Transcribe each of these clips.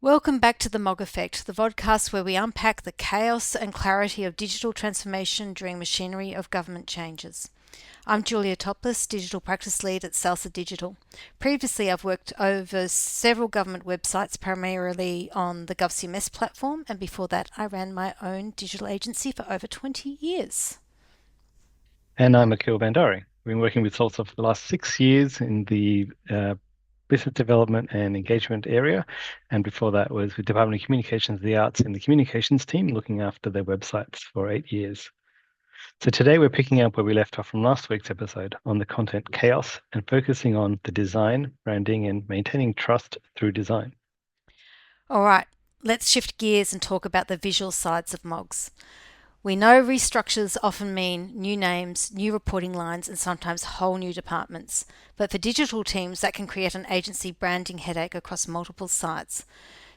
Welcome back to the MOG Effect, the vodcast where we unpack the chaos and clarity of digital transformation during machinery of government changes. I'm Julia Topless, Digital Practice Lead at Salsa Digital. Previously, I've worked over several government websites, primarily on the GovCMS platform, and before that, I ran my own digital agency for over 20 years. And I'm Akhil Bandari. We've been working with Salsa for the last 6 years in the business development and engagement area. And before that was with Department of Communications, the Arts in the communications team, looking after their websites for 8 years. So today we're picking up where we left off from last week's episode on the content chaos and focusing on the design, branding, and maintaining trust through design. All right, let's shift gears and talk about the visual sides of MOGs. We know restructures often mean new names, new reporting lines, and sometimes whole new departments. But for digital teams, that can create an agency branding headache across multiple sites.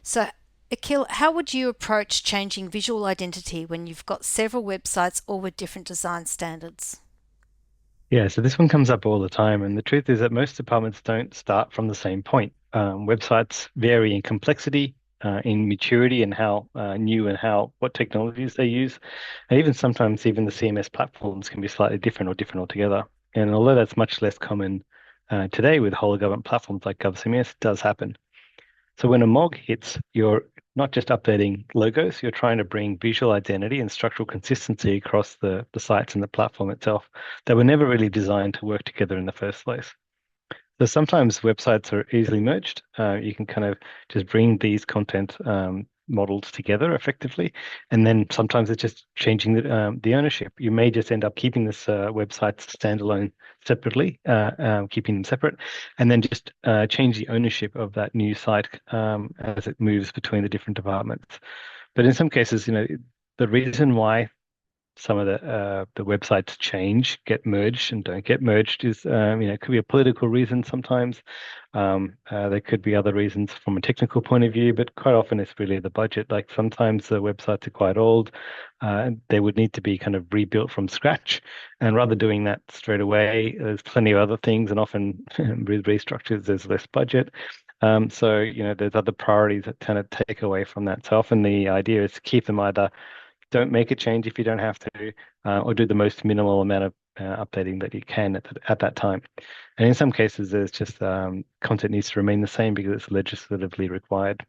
So, Akhil, how would you approach changing visual identity when you've got several websites all with different design standards? Yeah, so this one comes up all the time. And the truth is that most departments don't start from the same point. Websites vary in complexity, in maturity, and how new and what technologies they use. And even sometimes, even the CMS platforms can be slightly different or different altogether. And although that's much less common today with whole of government platforms like GovCMS, it does happen. So when a MOG hits, you're not just updating logos, you're trying to bring visual identity and structural consistency across the sites and the platform itself that were never really designed to work together in the first place. So sometimes websites are easily merged. You can kind of just bring these content models together effectively, and then sometimes it's just changing the ownership. You may just end up keeping this website standalone separately, keeping them separate, and then just change the ownership of that new site as it moves between the different departments. But in some cases, the reason why some of the websites get merged and don't get merged is it could be a political reason sometimes. There could be other reasons from a technical point of view, but quite often it's really the budget. Like sometimes the websites are quite old, they would need to be kind of rebuilt from scratch, and rather doing that straight away, there's plenty of other things, and often with restructures there's less budget. So there's other priorities that kind of take away from that. So often the idea is to keep them either don't make a change if you don't have to, or do the most minimal amount of updating that you can at that time. And in some cases, there's just content needs to remain the same because it's legislatively required.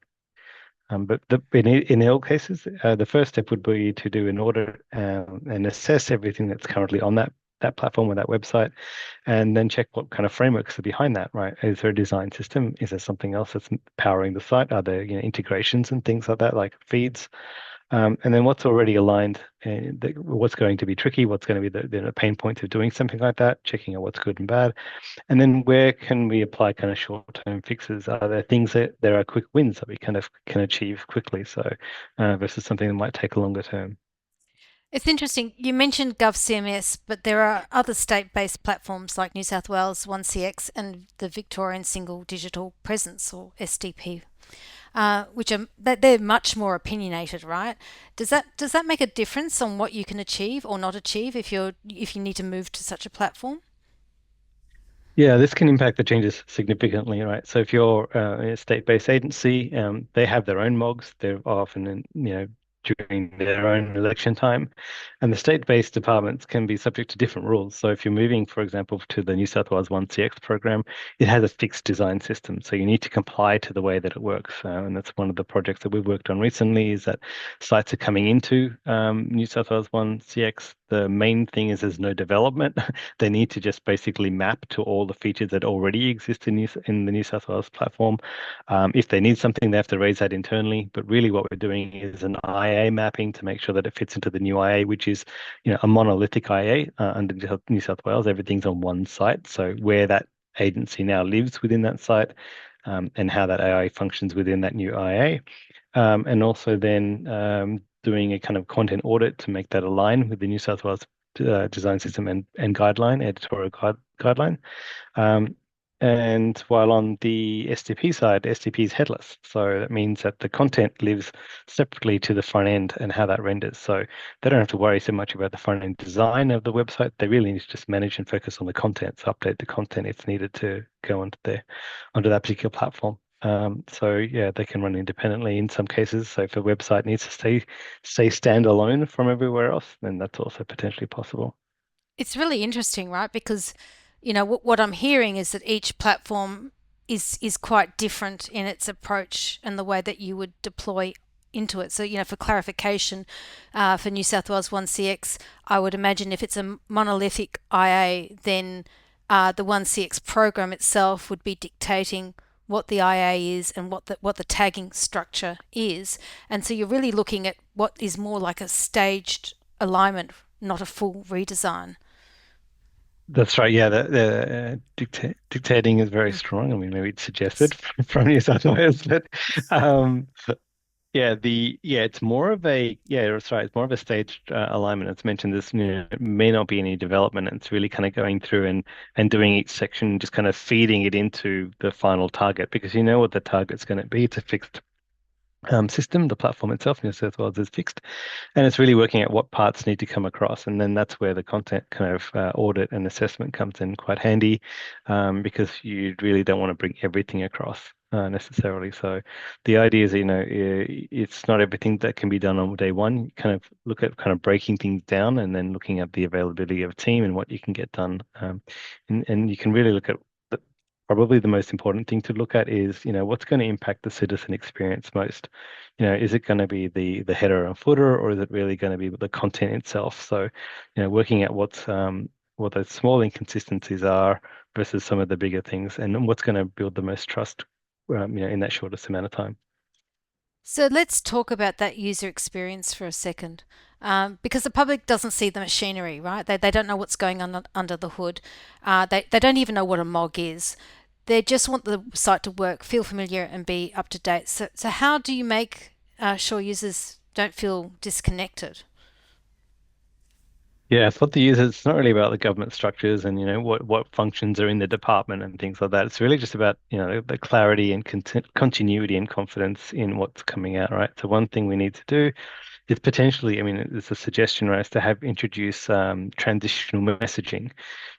But in all cases, the first step would be to do an audit and assess everything that's currently on that platform or that website, and then check what kind of frameworks are behind that, right? Is there a design system? Is there something else that's powering the site? Are there, integrations and things like that, like feeds? And then what's already aligned, what's going to be tricky, what's going to be the pain points of doing something like that, checking out what's good and bad. And then where can we apply kind of short-term fixes? Are there things that there are quick wins that we kind of can achieve quickly? So versus something that might take a longer term. It's interesting. You mentioned GovCMS, but there are other state based platforms like New South Wales OneCX and the Victorian Single Digital Presence or SDP, which are they're much more opinionated, right? Does that make a difference on what you can achieve or not achieve if you need to move to such a platform? Yeah, this can impact the changes significantly, right? So if you're a state-based agency, they have their own MOGs. They're often during their own election time, and the state-based departments can be subject to different rules. So if you're moving, for example, to the New South Wales OneCX program, it has a fixed design system, so you need to comply to the way that it works. And that's one of the projects that we've worked on recently. Is that sites are coming into New South Wales OneCX. The main thing is there's no development. They need to just basically map to all the features that already exist in the New South Wales platform. If they need something, they have to raise that internally. But really, what we're doing is an IA mapping to make sure that it fits into the new IA, which is, a monolithic IA under New South Wales. Everything's on one site. So where that agency now lives within that site, and how that AI functions within that new IA, and also then doing a kind of content audit to make that align with the New South Wales design system and guideline, guideline. Um, and while on the SDP side, SDP is headless. So that means that the content lives separately to the front end and how that renders. So they don't have to worry so much about the front end design of the website. They really need to just manage and focus on the content, so update the content if needed to go onto that particular platform. So yeah, they can run independently in some cases. So if a website needs to stay standalone from everywhere else, then that's also potentially possible. It's really interesting, right? Because, what I'm hearing is that each platform is quite different in its approach and the way that you would deploy into it. So, for clarification, for New South Wales OneCX, I would imagine if it's a monolithic IA, then the OneCX program itself would be dictating what the IA is and what the tagging structure is. And so you're really looking at what is more like a staged alignment, not a full redesign. That's right. Yeah, the dictating is very strong. I mean, maybe it's suggested from New South Wales, but um, it's more of that's right. It's more of a staged alignment. It's mentioned this, may not be any development. It's really kind of going through and doing each section, just kind of feeding it into the final target because you know what the target's going to be. It's a fixed system. The platform itself, New South Wales, is fixed. And it's really working out what parts need to come across. And then that's where the content kind of audit and assessment comes in quite handy because you really don't want to bring everything across necessarily. So the idea is, it's not everything that can be done on day one. You kind of look at kind of breaking things down and then looking at the availability of team and what you can get done. And you can really look at probably the most important thing to look at is, what's going to impact the citizen experience most? Is it going to be the header and footer, or is it really going to be the content itself? So, working at what those small inconsistencies are versus some of the bigger things, and what's going to build the most trust, in that shortest amount of time. So let's talk about that user experience for a second. Because the public doesn't see the machinery, right? They don't know what's going on under the hood. They don't even know what a MOG is. They just want the site to work, feel familiar, and be up to date. So how do you make sure users don't feel disconnected? Yeah, for the users, it's not really about the government structures and what functions are in the department and things like that. It's really just about the clarity and continuity and confidence in what's coming out, right? So one thing we need to do is potentially, I mean, it's a suggestion, right, is to have introduce transitional messaging.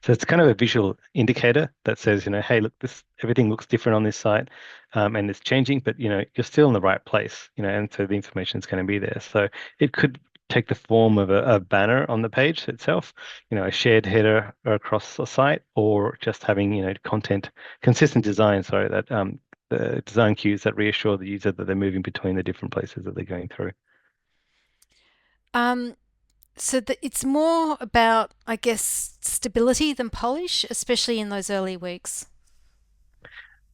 So it's kind of a visual indicator that says, hey, look, this everything looks different on this site, and it's changing, but you're still in the right place, and so the information is going to be there. So it could take the form of a banner on the page itself, a shared header across the site, or just having, content consistent design, sorry, that the design cues that reassure the user that they're moving between the different places that they're going through. Um, it's more about, I guess, stability than polish, especially in those early weeks.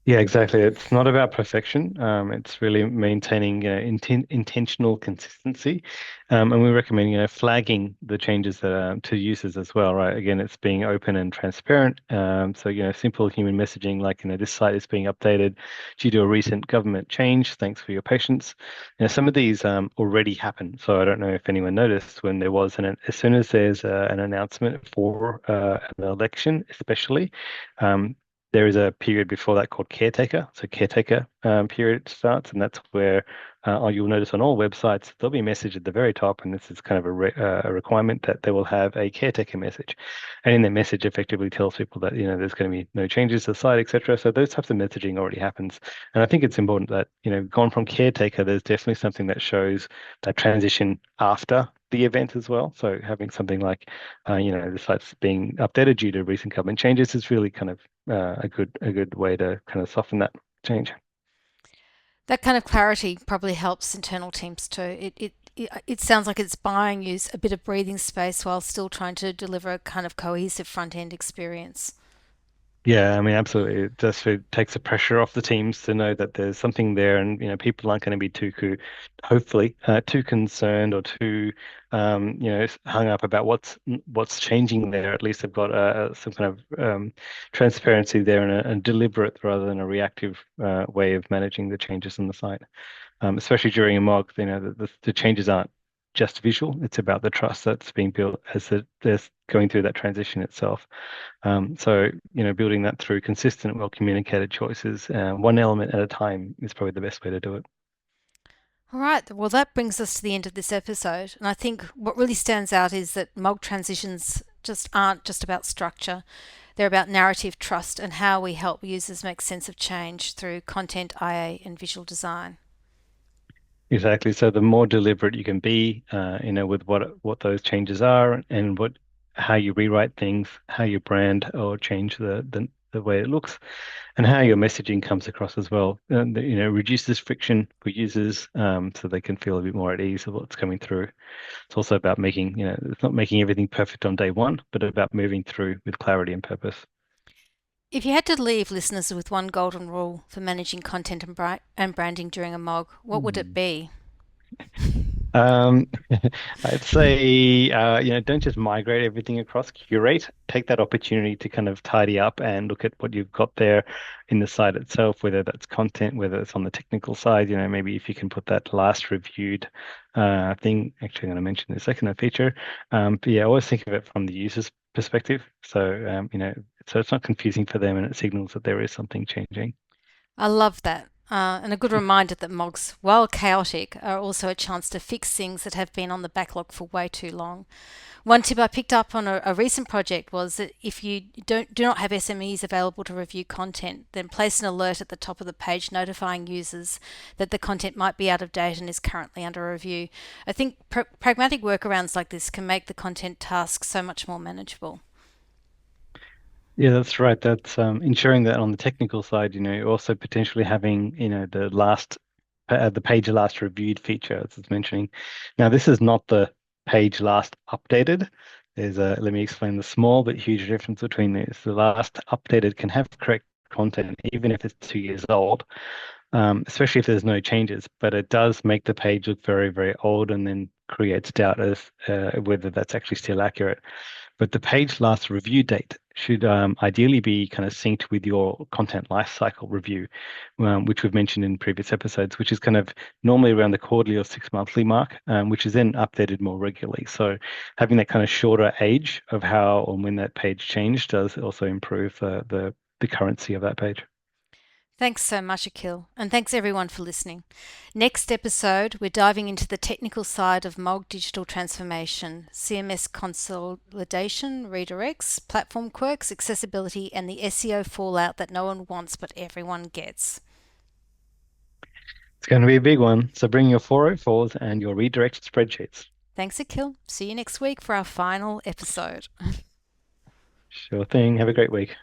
Yeah, exactly. It's not about perfection. It's really maintaining, intentional consistency. And we recommend, flagging the changes that to users as well, right? Again, it's being open and transparent. So, simple human messaging like, this site is being updated due to a recent government change. Thanks for your patience. Some of these already happen. So I don't know if anyone noticed when there was as soon as there's an announcement for an election, especially. Um, there is a period before that called caretaker. So caretaker period starts, and that's where you'll notice on all websites there'll be a message at the very top, and this is kind of a requirement that they will have a caretaker message, and in that message effectively tells people that there's going to be no changes to the site, etc. So those types of messaging already happens, and I think it's important that gone from caretaker, there's definitely something that shows that transition after the event as well. So having something like, the site's being updated due to recent government changes is really kind of a good way to kind of soften that change. That kind of clarity probably helps internal teams too. It sounds like it's buying you a bit of breathing space while still trying to deliver a kind of cohesive front end experience. Yeah, I mean, absolutely. It takes the pressure off the teams to know that there's something there, and people aren't going to be hopefully, too concerned or too, hung up about what's changing there. At least they've got some kind of transparency there and a deliberate rather than a reactive way of managing the changes on the site. Especially during a MOG, the changes aren't just visual. It's about the trust that's being built as they're going through that transition itself. So, building that through consistent, well communicated choices, one element at a time is probably the best way to do it. All right, well, that brings us to the end of this episode. And I think what really stands out is that MOG transitions just aren't just about structure. They're about narrative trust and how we help users make sense of change through content, IA, and visual design. Exactly. So the more deliberate you can be, with what those changes are and what how you rewrite things, how you brand or change the way it looks, and how your messaging comes across as well. And, reduces friction for users, so they can feel a bit more at ease of what's coming through. It's also about making, it's not making everything perfect on day one, but about moving through with clarity and purpose. If you had to leave listeners with one golden rule for managing content and branding during a MOG, what would it Hmm. be? Um, I'd say, don't just migrate everything across, curate. Take that opportunity to kind of tidy up and look at what you've got there in the site itself, whether that's content, whether it's on the technical side, maybe if you can put that last reviewed thing, actually I'm going to mention in a second, a feature. But yeah, always think of it from the user's perspective. So it's not confusing for them and it signals that there is something changing. I love that. And a good reminder that MOGs, while chaotic, are also a chance to fix things that have been on the backlog for way too long. One tip I picked up on a recent project was that if you do not have SMEs available to review content, then place an alert at the top of the page notifying users that the content might be out of date and is currently under review. I think pragmatic workarounds like this can make the content task so much more manageable. Yeah, that's right. That's ensuring that on the technical side, you're also potentially having, the page last reviewed feature, as it's mentioning. Now, this is not the page last updated. Let me explain the small but huge difference between these. The last updated can have correct content, even if it's 2 years old, especially if there's no changes, but it does make the page look very, very old and then creates doubt as whether that's actually still accurate. But the page last review date should ideally be kind of synced with your content lifecycle review, which we've mentioned in previous episodes, which is kind of normally around the quarterly or 6 monthly mark, which is then updated more regularly. So having that kind of shorter age of how or when that page changed does also improve the currency of that page. Thanks so much, Akil, and thanks everyone for listening. Next episode, we're diving into the technical side of MOG digital transformation, CMS consolidation, redirects, platform quirks, accessibility, and the SEO fallout that no one wants but everyone gets. It's going to be a big one. So bring your 404s and your redirect spreadsheets. Thanks, Akil. See you next week for our final episode. Sure thing. Have a great week.